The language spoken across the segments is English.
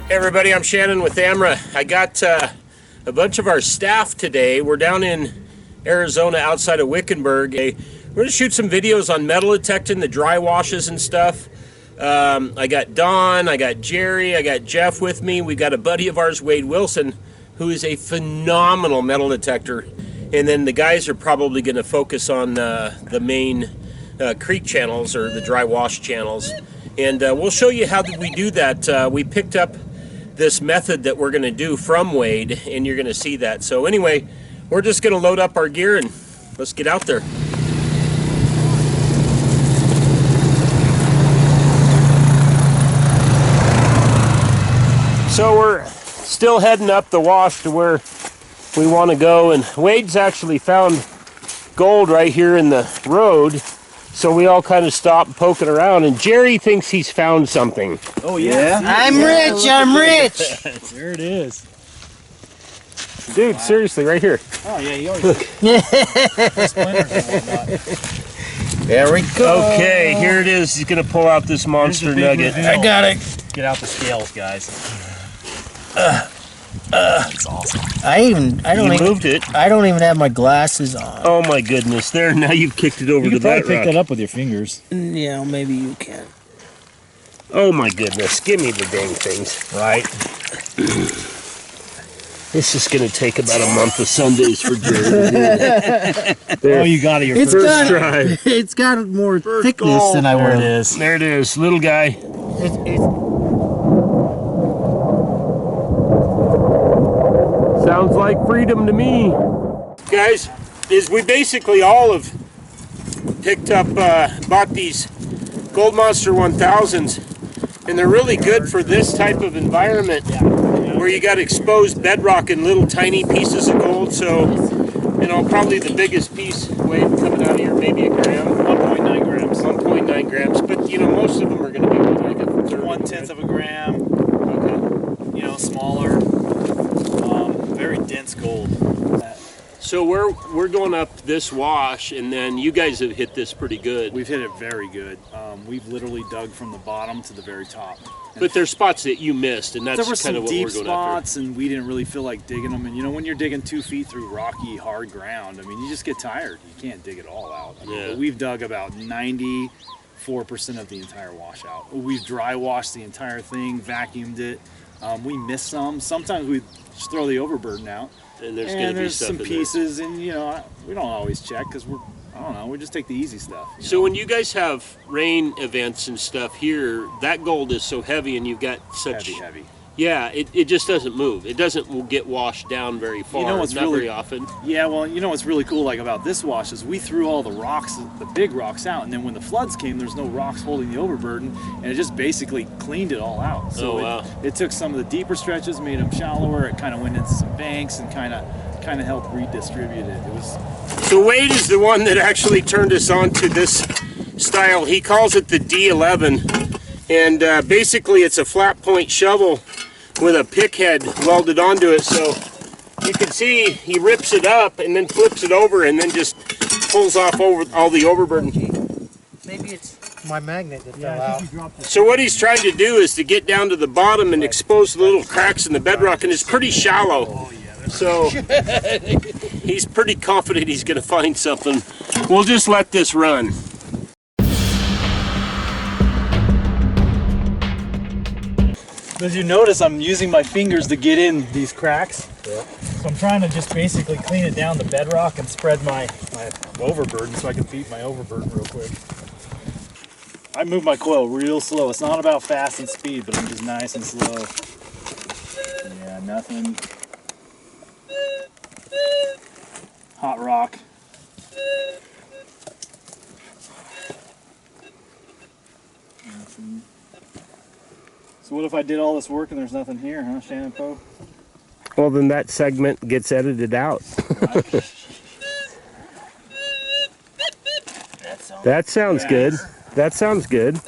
Hey everybody, I'm Shannon with AMRA. I got a bunch of our staff today. We're down in Arizona outside of Wickenburg. We're going to shoot some videos on metal detecting, the dry washes and stuff. I got Don, I got Jerry, I got Jeff with me. We got a buddy of ours, Wade Wilson, who is a phenomenal metal detector. And then the guys are probably going to focus on the main creek channels or the dry wash channels. And we'll show you how we do that. We picked up this method that we're going to do from Wade, and you're going to see that. So anyway, we're just going to load up our gear and let's get out there. So we're still heading up the wash to where we want to go, and Wade's actually found gold right here in the road. So we all kind of stopped poking around, and Jerry thinks he's found something. Oh yeah? I'm rich, I'm rich! There it is. Dude, wow. Seriously, right here. Oh yeah, you always look. Splinters and whatnot. There we go. Okay, here it is. He's gonna pull out this monster nugget. Reveal. I got it. Get out the scales, guys. It's awesome. I don't moved it. I don't even have my glasses on. Oh my goodness! There, now you've kicked it over you to that rock. You can probably pick that up with your fingers. Yeah, maybe you can. Oh my goodness! Give me the dang things. Right. This is going to take about a month of Sundays for Jerry. Oh, you got it. Your first try. It's got more thickness than I would. would. There it is. There it is, little guy. Sounds like freedom to me. Guys, we basically all have picked up, bought these Gold Monster 1000s, and they're really good for this type of environment where you got exposed bedrock and little tiny pieces of gold. So, you know, probably the biggest piece weight coming out of here, maybe a gram. 1.9 grams. 1.9 grams, but you know, most of them are going to be like a 1/10 of a gram. Okay. You know, smaller. Very dense gold. So we're going up this wash, and then you guys have hit this pretty good. We've hit it very good. We've literally dug from the bottom to the very top. But there's spots that you missed, and that's kind of what we're going after. There were some deep spots, and we didn't really feel like digging them. And you know, when you're digging 2 feet through rocky, hard ground, I mean, you just get tired. You can't dig it all out. I mean, but we've dug about 94% of the entire wash out. We've dry washed the entire thing, vacuumed it. We missed some. Sometimes we just throw the overburden out. And there's going to be stuff some pieces, and you know, we don't always check because I don't know, we just take the easy stuff. So when you guys have rain events and stuff here, that gold is so heavy, and you've got such heavy. Yeah, it just doesn't move. It doesn't get washed down very far. You know what's not very often. Yeah, well, you know what's really cool like about this wash is we threw all the rocks, the big rocks out, and then when the floods came, there's no rocks holding the overburden, and it just basically cleaned it all out. So it took some of the deeper stretches, made them shallower. It kind of went into some banks and kind of helped redistribute it. It was. So Wade is the one that actually turned us on to this style. He calls it the D11, and basically it's a flat point shovel with a pick head welded onto it. So you can see he rips it up and then flips it over and then just pulls off over all the overburden. Maybe it's my magnet that fell out. So what he's trying to do is to get down to the bottom and expose the little cracks in the bedrock, and it's pretty shallow. So he's pretty confident he's going to find something. We'll just let this run. As you notice, I'm using my fingers to get in these cracks. Yeah. So I'm trying to just basically clean it down the bedrock and spread my overburden so I can beat my overburden real quick. I move my coil real slow. It's not about fast and speed, but I'm just nice and slow. Yeah, nothing. Hot rock. Nothing. So what if I did all this work and there's nothing here, huh, Shannon Poe? Well, then that segment gets edited out. That sounds good. That sounds good.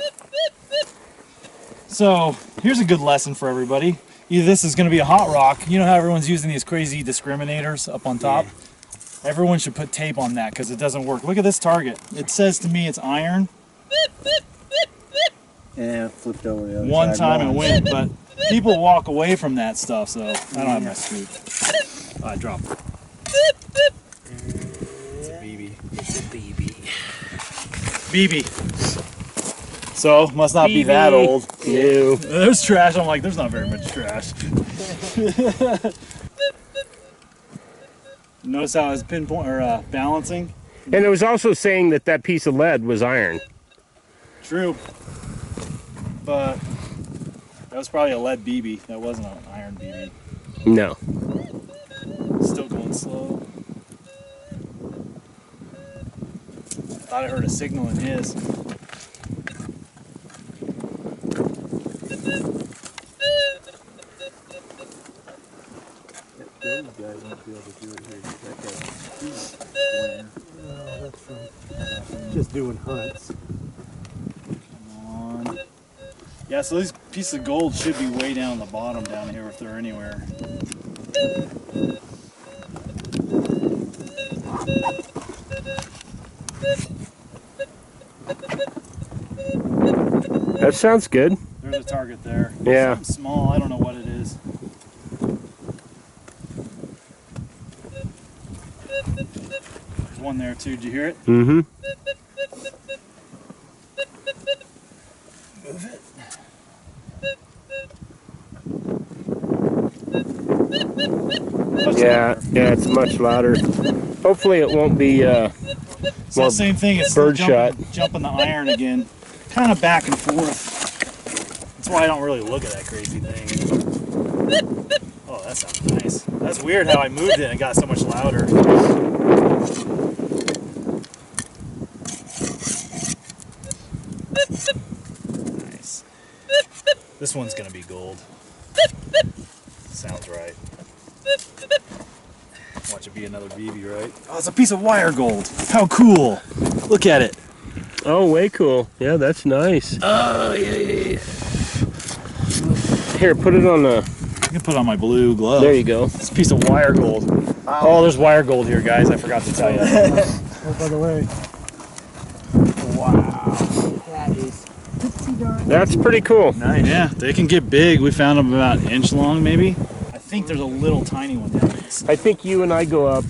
So here's a good lesson for everybody. Either this is going to be a hot rock. You know how everyone's using these crazy discriminators up on top? Yeah. Everyone should put tape on that because it doesn't work. Look at this target. It says to me it's iron. Yeah, flipped over the other One side time it once. went, but people walk away from that stuff, so I don't have my scoop. I dropped it. It's a BB. It's a BB. BB. So, must not be that old. Ew. There's trash. I'm like, there's not very much trash. Notice how it's pinpoint or balancing? And it was also saying that that piece of lead was iron. True. But that was probably a lead BB. That wasn't an iron BB. No. Still going slow. Thought I heard a signal in his. Those guys won't be able to do it here. That guy's just doing hunts. Come on. Yeah, so these pieces of gold should be way down the bottom down here if they're anywhere. That sounds good. There's a target there. Yeah. Something small, I don't know what it is. There's one there too, did you hear it? Mm-hmm. Move it. Yeah, it's much louder. Hopefully it won't be It's the same thing, it's bird still shot. jumping the iron again. Kind of back and forth. That's why I don't really look at that crazy thing. Oh, that sounds nice. That's weird how I moved it and it got so much louder. Nice. This one's gonna be gold. Sounds right. Watch it be another BB, right? Oh, it's a piece of wire gold. How cool! Look at it. Oh, way cool. Yeah, that's nice. Oh, yeah. Here, put it on the... I can put it on my blue glove. There you go. It's a piece of wire gold. Wow. Oh, there's wire gold here, guys. I forgot to tell you. Oh, by the way. Wow. That is pretty darn. That's pretty cool. Nice. Yeah, they can get big. We found them about an inch long, maybe. I think there's a little tiny one down there. I think you and I go up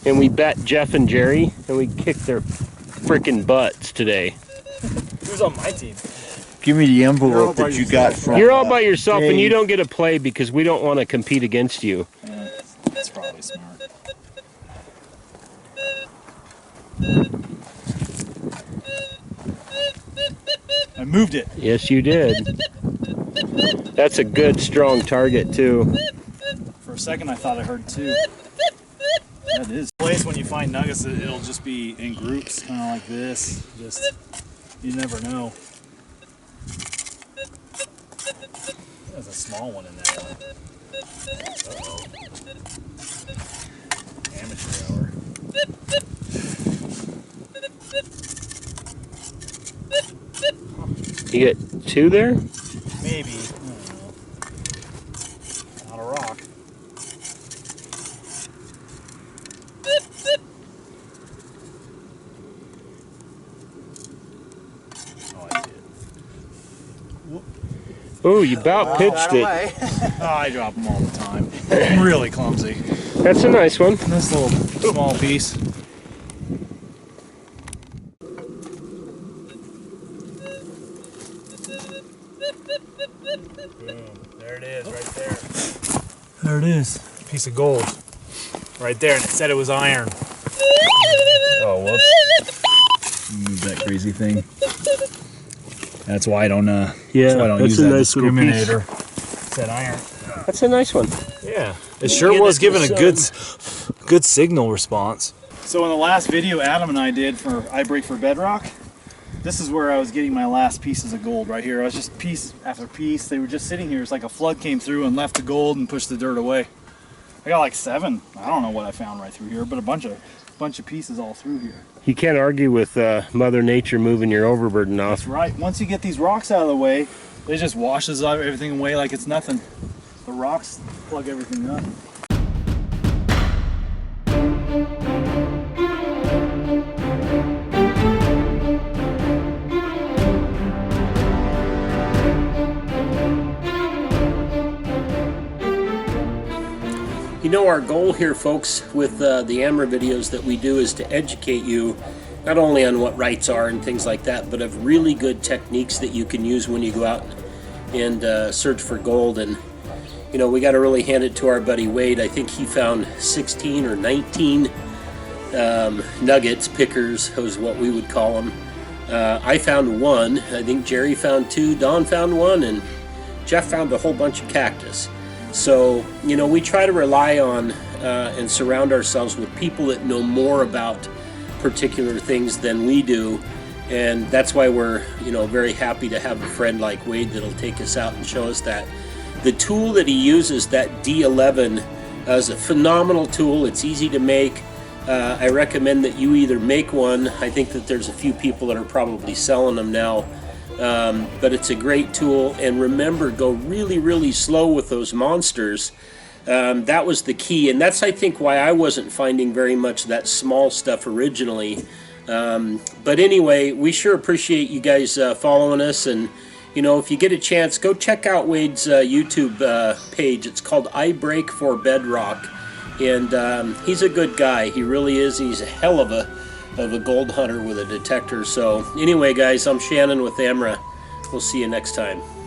and we bet Jeff and Jerry and we kick their freaking butts today. Who's on my team? Give me the envelope that you got from. You're all by yourself and you don't get a play because we don't want to compete against you. Yeah, that's probably smart. I moved it. Yes, you did. That's a good, strong target, too. For a second, I thought I heard two. That is. Place when you find nuggets, it'll just be in groups, kind of like this. Just, you never know. There's a small one in there. Uh-oh. Amateur hour. You get two there? Maybe. I don't know. Not a rock. Oh, I see it. Oh, you about pitched it. Oh, I drop them all the time. I'm really clumsy. That's a nice one. This little small piece. Boom. There it is, right there. There it is. Piece of gold. Right there, and it said it was iron. Oh, whoops. Move that crazy thing. That's why I don't, Yeah, that's why I don't that's use a that nice little piece. discriminator. It said iron. That's a nice one. Yeah, it sure was giving a good signal response. So in the last video Adam and I did for I Break for Bedrock, this is where I was getting my last pieces of gold right here. I was just piece after piece. They were just sitting here. It's like a flood came through and left the gold and pushed the dirt away. I got like 7. I don't know what I found right through here, but a bunch of pieces all through here. You can't argue with Mother Nature moving your overburden off. That's right. Once you get these rocks out of the way, it just washes everything away like it's nothing. The rocks plug everything up. know, our goal here, folks, with the AMRA videos that we do is to educate you not only on what rights are and things like that, but of really good techniques that you can use when you go out and search for gold. And you know, we got to really hand it to our buddy Wade. I think he found 16 or 19 nuggets, pickers is what we would call them. I found one. I think Jerry found two. Don found one, and Jeff found a whole bunch of cactus. So, you know, we try to rely on and surround ourselves with people that know more about particular things than we do. And that's why we're, you know, very happy to have a friend like Wade that'll take us out and show us that. The tool that he uses, that D11, is a phenomenal tool. It's easy to make. I recommend that you either make one. I think that there's a few people that are probably selling them now. But it's a great tool. And remember, go really, really slow with those monsters. That was the key. And that's, I think, why I wasn't finding very much of that small stuff originally. But anyway, we sure appreciate you guys following us. And you know, if you get a chance, go check out Wade's YouTube page. It's called I Break for Bedrock, and he's a good guy. He really is. He's a hell of a gold hunter with a detector. So anyway, guys, I'm Shannon with AMRA. We'll see you next time.